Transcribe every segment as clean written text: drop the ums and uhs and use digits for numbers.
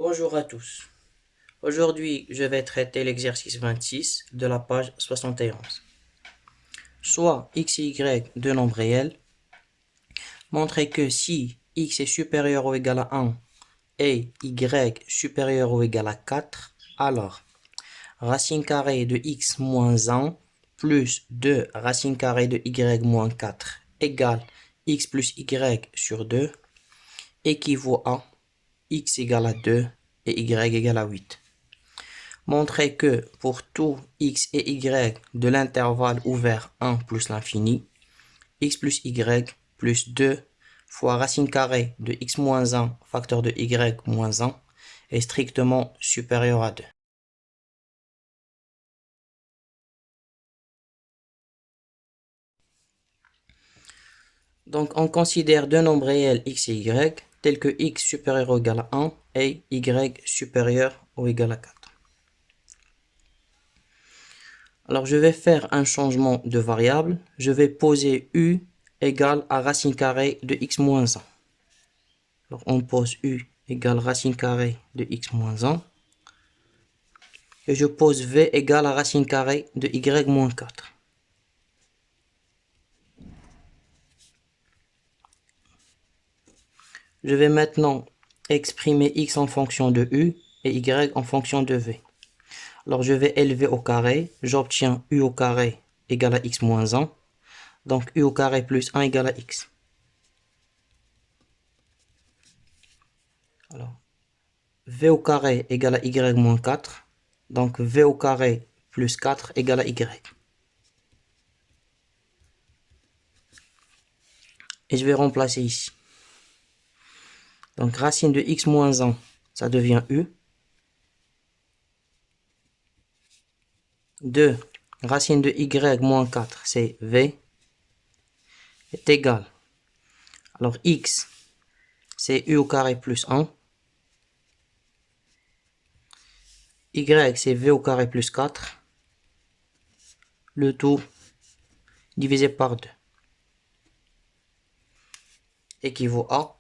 Bonjour à tous. Aujourd'hui, je vais traiter l'exercice 26 de la page 71. Soit x et y deux nombres réels. Montrer que si x est supérieur ou égal à 1 et y supérieur ou égal à 4, alors racine carrée de x moins 1 plus 2 racine carrée de y moins 4 égale x plus y sur 2 équivaut à x égale à 2 et y égale à 8. Montrer que pour tout x et y de l'intervalle ouvert 1 plus l'infini, x plus y plus 2 fois racine carrée de x moins 1 facteur de y moins 1 est strictement supérieur à 2. Donc on considère deux nombres réels x et y tels que x supérieur ou égal à 1 et y supérieur ou égal à 4. Alors je vais faire un changement de variable. Je vais poser u égale à racine carrée de x moins 1. Alors on pose u égale racine carrée de x moins 1. Et je pose v égale à racine carrée de y moins 4. Je vais maintenant exprimer x en fonction de u et y en fonction de v. Alors je vais élever au carré. J'obtiens u au carré égale à x moins 1. Donc u au carré plus 1 égale à x. Alors v au carré égale à y moins 4. Donc v au carré plus 4 égale à y. Et je vais remplacer ici. Donc racine de x moins 1, ça devient u. 2, racine de y moins 4, c'est v, est égal. Alors x, c'est u au carré plus 1. Y, c'est v au carré plus 4. Le tout divisé par 2 équivaut à,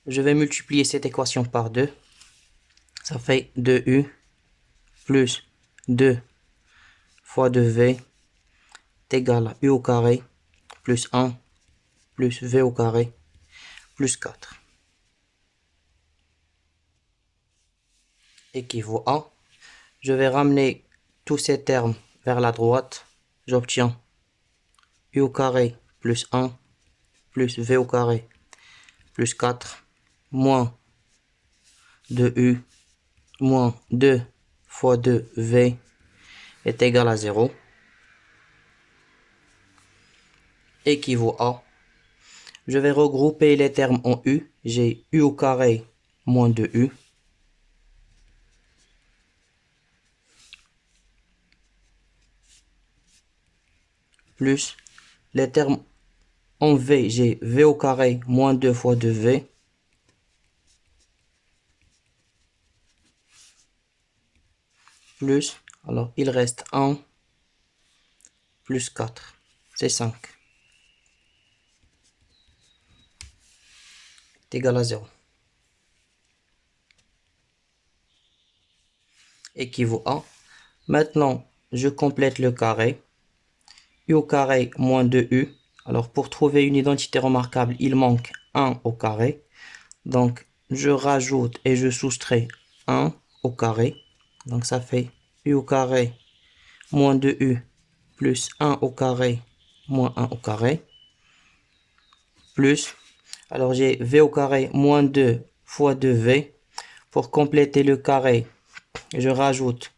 je vais multiplier cette équation par 2. Ça fait 2u plus 2 fois 2v est égal à u au carré plus 1 plus v au carré plus 4 équivaut à, je vais ramener tous ces termes vers la droite. J'obtiens u au carré plus 1 plus v au carré plus 4 moins 2u moins 2 fois 2v est égal à 0 équivaut à, je vais regrouper les termes en u. J'ai u au carré moins 2u plus les termes en v. J'ai v au carré moins 2 fois 2v plus, alors il reste 1 plus 4, c'est 5, est égal à 0. Équivaut à, maintenant je complète le carré, u au carré moins 2u. Alors pour trouver une identité remarquable, il manque 1 au carré. Donc je rajoute et je soustrais 1 au carré. Donc ça fait u au carré moins 2u plus 1 au carré moins 1 au carré. Plus, alors j'ai v au carré moins 2 fois 2v. Pour compléter le carré, je rajoute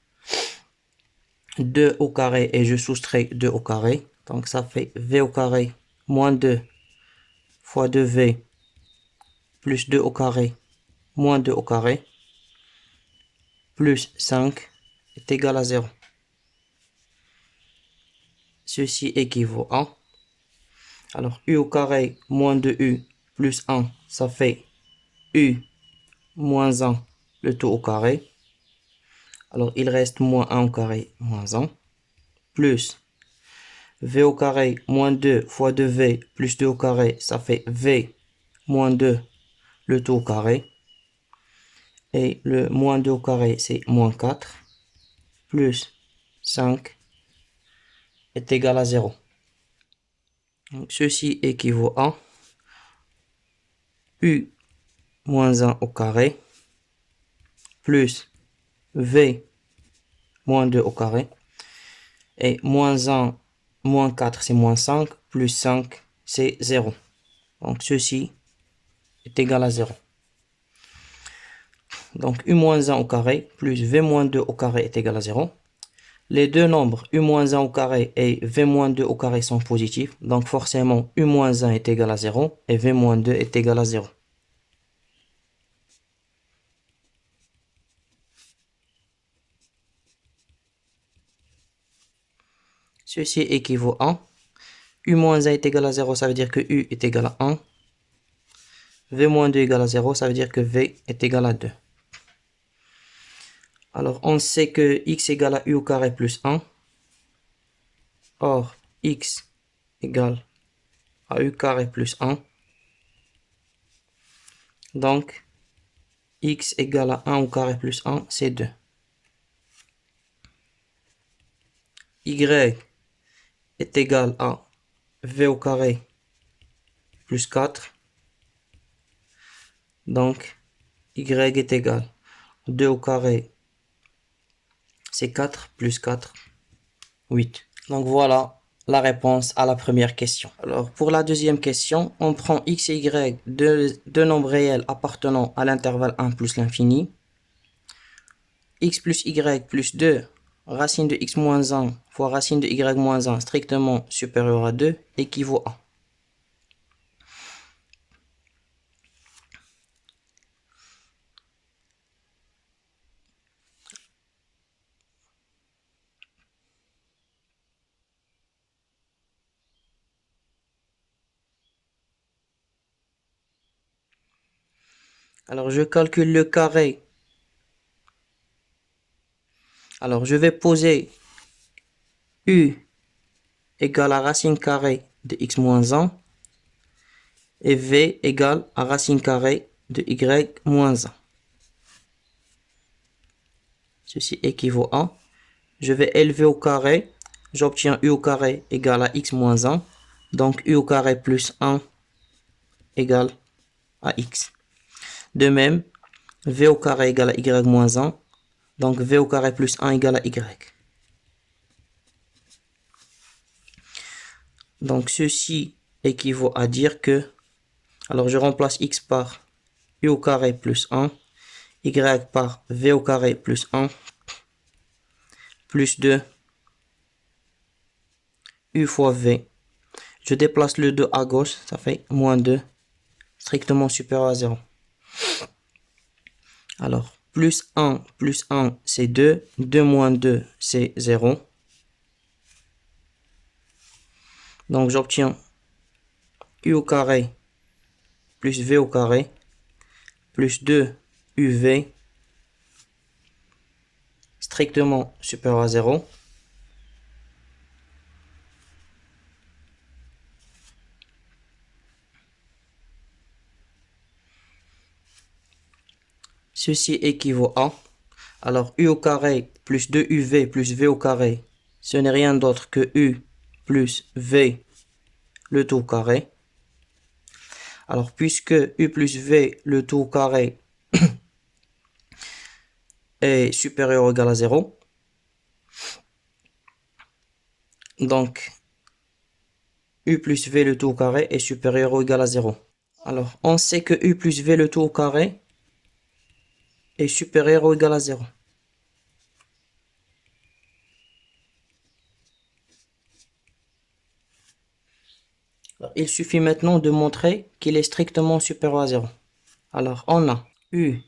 2 au carré et je soustrais 2 au carré. Donc ça fait v au carré moins 2 fois 2v plus 2 au carré moins 2 au carré plus 5 est égal à 0. Ceci équivaut à, alors u au carré moins 2u plus 1, ça fait u moins 1 le tout au carré. Alors il reste moins 1 au carré moins 1 plus v au carré moins 2 fois 2v plus 2 au carré, ça fait v moins 2 le tout au carré. et le moins 2 au carré, c'est moins 4, plus 5 est égal à 0. Donc, ceci équivaut à u moins 1 au carré, plus v moins 2 au carré, et moins 1, moins 4, c'est moins 5, plus 5, c'est 0. Donc, ceci est égal à 0. Donc, u moins 1 au carré plus v moins 2 au carré est égal à 0. Les deux nombres u moins 1 au carré et v moins 2 au carré sont positifs. Donc, forcément, u moins 1 est égal à 0 et v moins 2 est égal à 0. Ceci équivaut à u moins 1 est égal à 0, ça veut dire que u est égal à 1. V moins 2 est égal à 0, ça veut dire que v est égal à 2. Alors, on sait que x égale à u au carré plus 1. Or, x égale à u carré plus 1. Donc, x égale à 1 au carré plus 1, c'est 2. Y est égal à v au carré plus 4. Donc, y est égal à 2 au carré, c'est 4 plus 4, 8. Donc voilà la réponse à la première question. Alors pour la deuxième question, on prend x et y, deux nombres réels appartenant à l'intervalle 1 plus l'infini. X plus y plus 2, racine de x moins 1 fois racine de y moins 1 strictement supérieur à 2 équivaut à. Alors je calcule le carré. Alors je vais poser u égale à racine carrée de x moins 1 et v égale à racine carrée de y moins 1. Ceci équivaut à, je vais élever au carré, j'obtiens u au carré égale à x moins 1, donc u au carré plus 1 égale à x. De même, v au carré égale à y moins 1, donc v au carré plus 1 égale à y. Donc ceci équivaut à dire que, alors je remplace x par u au carré plus 1, y par v au carré plus 1, plus 2, u fois v. Je déplace le 2 à gauche, ça fait moins 2, strictement supérieur à 0. Alors, plus 1, c'est 2. 2 moins 2, c'est 0. Donc, j'obtiens u au carré plus v au carré plus 2 uv strictement supérieur à 0. Ceci équivaut à, alors u au carré plus 2 uv plus v au carré, ce n'est rien d'autre que u plus v le tout au carré. Alors, puisque u plus v le tout au carré est supérieur ou égal à 0, donc u plus v le tout au carré est supérieur ou égal à 0. Alors, on sait que u plus v le tout au carré est supérieur ou égal à 0. Alors, il suffit maintenant de montrer qu'il est strictement supérieur à 0. Alors, on a u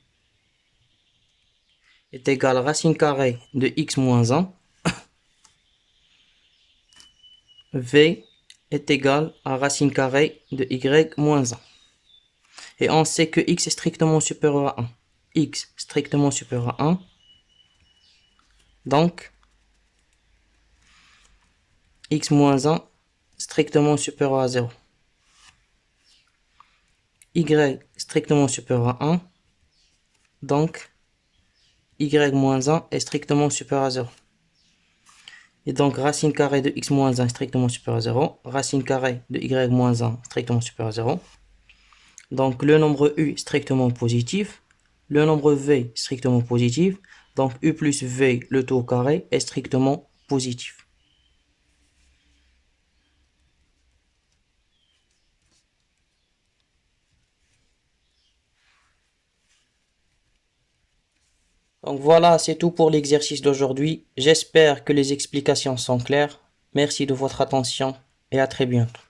est égal à racine carrée de x moins 1. V est égal à racine carrée de y moins 1. Et on sait que x est strictement supérieur à 1. X strictement supérieur à 1. Donc, x moins 1 strictement supérieur à 0. Y strictement supérieur à 1. Donc, y-1 est strictement supérieur à 0. Et donc, racine carrée de x-1 est strictement supérieur à 0. Racine carrée de y-1 strictement supérieur à 0. Donc, le nombre u strictement positif. Le nombre v strictement positif. Donc, u plus v, le tout au carré, est strictement positif. Donc voilà, c'est tout pour l'exercice d'aujourd'hui. J'espère que les explications sont claires. Merci de votre attention et à très bientôt.